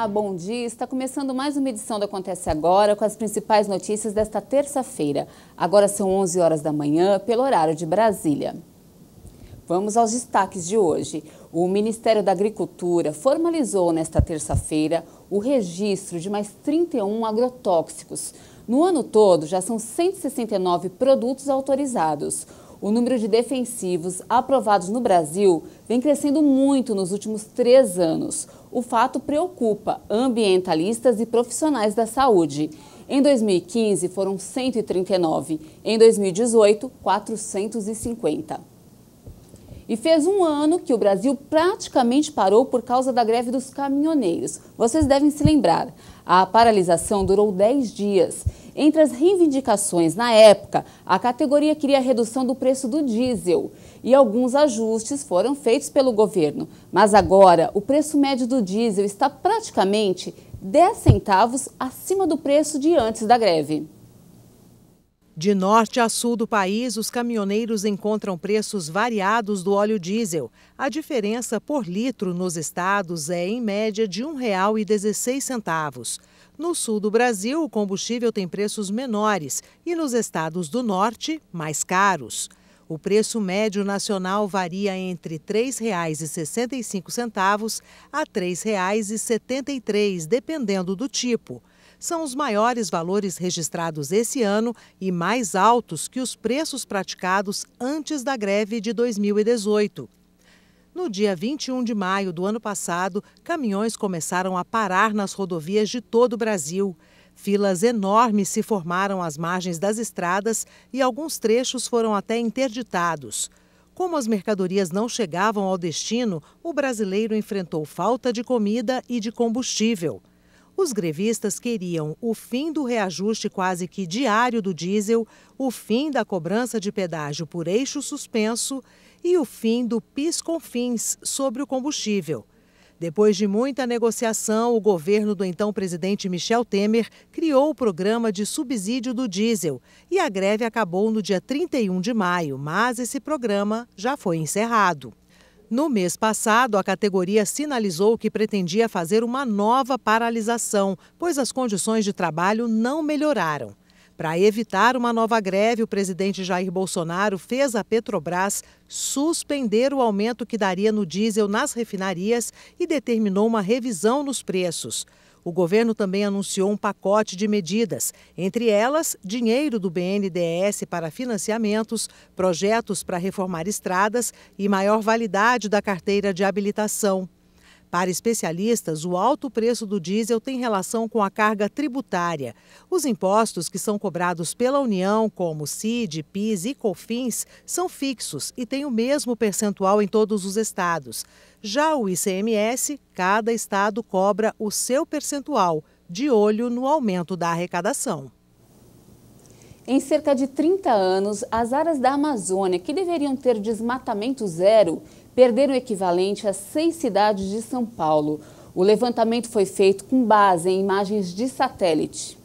Olá, bom dia. Está começando mais uma edição do Acontece Agora com as principais notícias desta terça-feira. Agora são 11 horas da manhã, pelo horário de Brasília. Vamos aos destaques de hoje. O Ministério da Agricultura formalizou nesta terça-feira o registro de mais 31 agrotóxicos. No ano todo, já são 169 produtos autorizados. O número de defensivos aprovados no Brasil vem crescendo muito nos últimos 3 anos. O fato preocupa ambientalistas e profissionais da saúde. Em 2015, foram 139. Em 2018, 450. E fez um ano que o Brasil praticamente parou por causa da greve dos caminhoneiros. Vocês devem se lembrar. A paralisação durou 10 dias. Entre as reivindicações, na época, a categoria queria a redução do preço do diesel e alguns ajustes foram feitos pelo governo. Mas agora, o preço médio do diesel está praticamente 10 centavos acima do preço de antes da greve. De norte a sul do país, os caminhoneiros encontram preços variados do óleo diesel. A diferença por litro nos estados é, em média, de R$ 1,16. No sul do Brasil, o combustível tem preços menores e nos estados do norte, mais caros. O preço médio nacional varia entre R$ 3,65 a R$ 3,73, dependendo do tipo. São os maiores valores registrados esse ano e mais altos que os preços praticados antes da greve de 2018. No dia 21 de maio do ano passado, caminhões começaram a parar nas rodovias de todo o Brasil. Filas enormes se formaram às margens das estradas e alguns trechos foram até interditados. Como as mercadorias não chegavam ao destino, o brasileiro enfrentou falta de comida e de combustível. Os grevistas queriam o fim do reajuste quase que diário do diesel, o fim da cobrança de pedágio por eixo suspenso e o fim do PIS/COFINS sobre o combustível. Depois de muita negociação, o governo do então presidente Michel Temer criou o programa de subsídio do diesel e a greve acabou no dia 31 de maio, mas esse programa já foi encerrado. No mês passado, a categoria sinalizou que pretendia fazer uma nova paralisação, pois as condições de trabalho não melhoraram. Para evitar uma nova greve, o presidente Jair Bolsonaro fez a Petrobras suspender o aumento que daria no diesel nas refinarias e determinou uma revisão nos preços. O governo também anunciou um pacote de medidas, entre elas, dinheiro do BNDES para financiamentos, projetos para reformar estradas e maior validade da carteira de habilitação. Para especialistas, o alto preço do diesel tem relação com a carga tributária. Os impostos que são cobrados pela União, como CID, PIS e COFINS, são fixos e têm o mesmo percentual em todos os estados. Já o ICMS, cada estado cobra o seu percentual, de olho no aumento da arrecadação. Em cerca de 30 anos, as áreas da Amazônia, que deveriam ter desmatamento zero, perderam o equivalente a 6 cidades de São Paulo. O levantamento foi feito com base em imagens de satélite.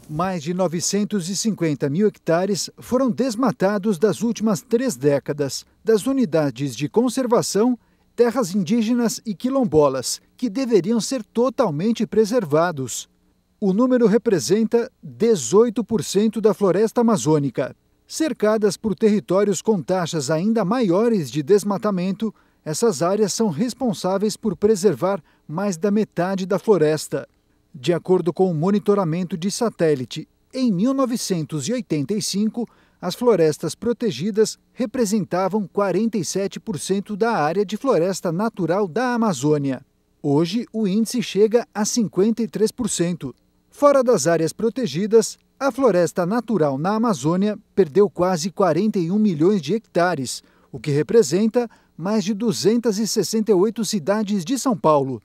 Mais de 950 mil hectares foram desmatados das últimas 3 décadas, das unidades de conservação, terras indígenas e quilombolas, que deveriam ser totalmente preservados. O número representa 18% da floresta amazônica. Cercadas por territórios com taxas ainda maiores de desmatamento, essas áreas são responsáveis por preservar mais da metade da floresta. De acordo com o monitoramento de satélite, em 1985, as florestas protegidas representavam 47% da área de floresta natural da Amazônia. Hoje, o índice chega a 53%. Fora das áreas protegidas, a floresta natural na Amazônia perdeu quase 41 milhões de hectares, o que representa mais de 268 cidades de São Paulo.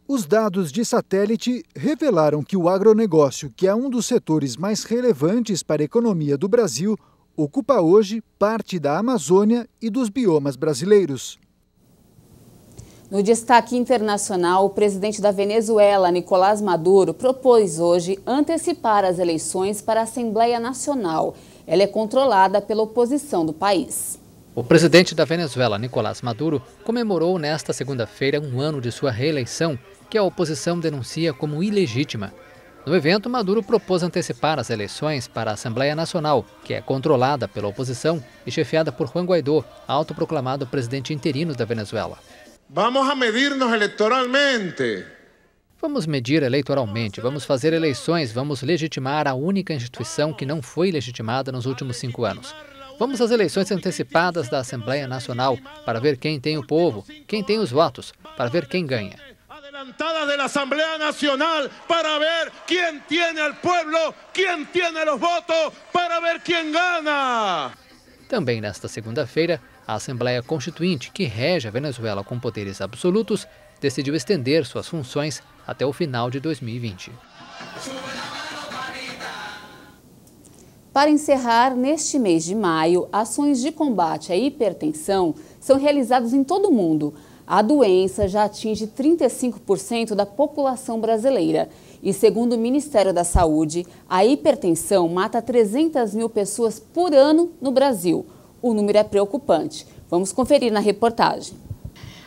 Os dados de satélite revelaram que o agronegócio, que é um dos setores mais relevantes para a economia do Brasil, ocupa hoje parte da Amazônia e dos biomas brasileiros. No destaque internacional, o presidente da Venezuela, Nicolás Maduro, propôs hoje antecipar as eleições para a Assembleia Nacional. Ela é controlada pela oposição do país. O presidente da Venezuela, Nicolás Maduro, comemorou nesta segunda-feira um ano de sua reeleição, que a oposição denuncia como ilegítima. No evento, Maduro propôs antecipar as eleições para a Assembleia Nacional, que é controlada pela oposição e chefiada por Juan Guaidó, autoproclamado presidente interino da Venezuela. Vamos a medir-nos eleitoralmente. Vamos medir eleitoralmente, vamos fazer eleições, vamos legitimar a única instituição que não foi legitimada nos últimos 5 anos. Vamos às eleições antecipadas da Assembleia Nacional para ver quem tem o povo, quem tem os votos, para ver quem ganha. Adelantadas da Assembleia Nacional para ver quem tem o povo, quem tem os votos, para ver quem ganha. Também nesta segunda-feira, a Assembleia Constituinte, que rege a Venezuela com poderes absolutos, decidiu estender suas funções até o final de 2020. Para encerrar, neste mês de maio, ações de combate à hipertensão são realizadas em todo o mundo. A doença já atinge 35% da população brasileira. E segundo o Ministério da Saúde, a hipertensão mata 300 mil pessoas por ano no Brasil. O número é preocupante. Vamos conferir na reportagem.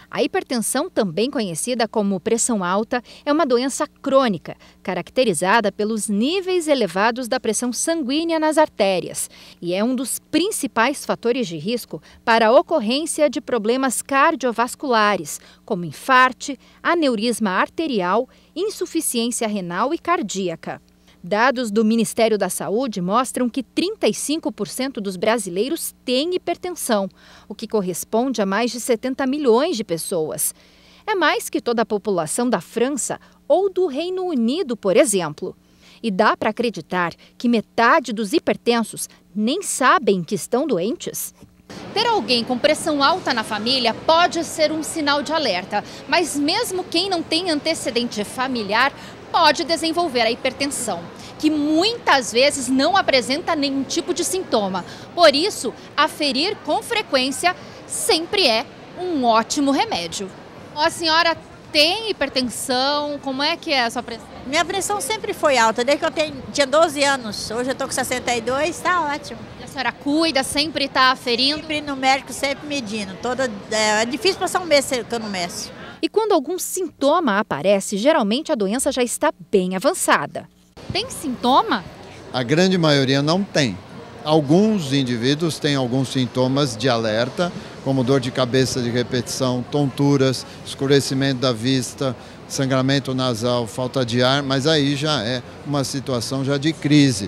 A hipertensão, também conhecida como pressão alta, é uma doença crônica, caracterizada pelos níveis elevados da pressão sanguínea nas artérias e é um dos principais fatores de risco para a ocorrência de problemas cardiovasculares, como infarto, aneurisma arterial, insuficiência renal e cardíaca. Dados do Ministério da Saúde mostram que 35% dos brasileiros têm hipertensão, o que corresponde a mais de 70 milhões de pessoas. É mais que toda a população da França ou do Reino Unido, por exemplo. E dá para acreditar que metade dos hipertensos nem sabem que estão doentes? Ter alguém com pressão alta na família pode ser um sinal de alerta, mas mesmo quem não tem antecedente familiar pode desenvolver a hipertensão, que muitas vezes não apresenta nenhum tipo de sintoma. Por isso, aferir com frequência sempre é um ótimo remédio. A senhora tem hipertensão? Como é que é a sua pressão? Minha pressão sempre foi alta, desde que eu tinha 12 anos. Hoje eu estou com 62, está ótimo. E a senhora cuida, sempre está aferindo? Sempre no médico, sempre medindo. É difícil passar um mês que eu não meço. E quando algum sintoma aparece, geralmente a doença já está bem avançada. Tem sintoma? A grande maioria não tem. Alguns indivíduos têm alguns sintomas de alerta, como dor de cabeça de repetição, tonturas, escurecimento da vista, sangramento nasal, falta de ar, mas aí já é uma situação já de crise.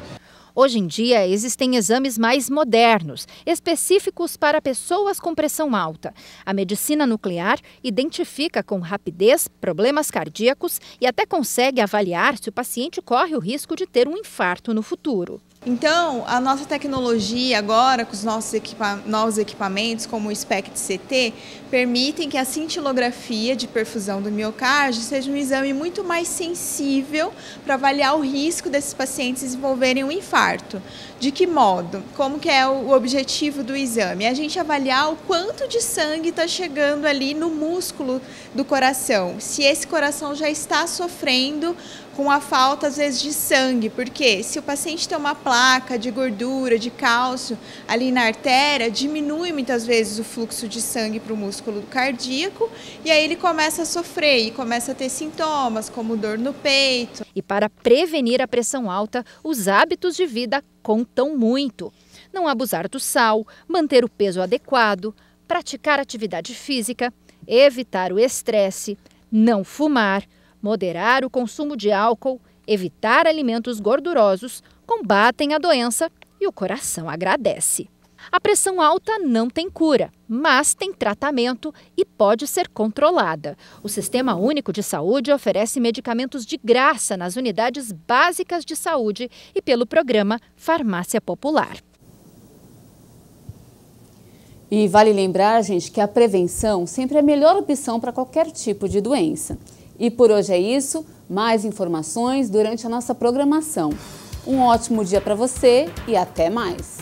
Hoje em dia, existem exames mais modernos, específicos para pessoas com pressão alta. A medicina nuclear identifica com rapidez problemas cardíacos e até consegue avaliar se o paciente corre o risco de ter um infarto no futuro. Então, a nossa tecnologia agora, com os nossos novos equipamentos, como o SPECT-CT, permitem que a cintilografia de perfusão do miocárdio seja um exame muito mais sensível para avaliar o risco desses pacientes desenvolverem um infarto. De que modo? Como que é o objetivo do exame? É a gente avaliar o quanto de sangue está chegando ali no músculo do coração. Se esse coração já está sofrendo com a falta, às vezes, de sangue. Porque se o paciente tem uma placa de gordura, de cálcio ali na artéria, diminui muitas vezes o fluxo de sangue para o músculo cardíaco e aí ele começa a sofrer e começa a ter sintomas como dor no peito. E para prevenir a pressão alta, os hábitos de vida contam muito. Não abusar do sal, manter o peso adequado, praticar atividade física, evitar o estresse, não fumar, moderar o consumo de álcool, evitar alimentos gordurosos, combatem a doença e o coração agradece. A pressão alta não tem cura, mas tem tratamento e pode ser controlada. O Sistema Único de Saúde oferece medicamentos de graça nas unidades básicas de saúde e pelo programa Farmácia Popular. E vale lembrar, gente, que a prevenção sempre é a melhor opção para qualquer tipo de doença. E por hoje é isso. Mais informações durante a nossa programação. Um ótimo dia para você e até mais!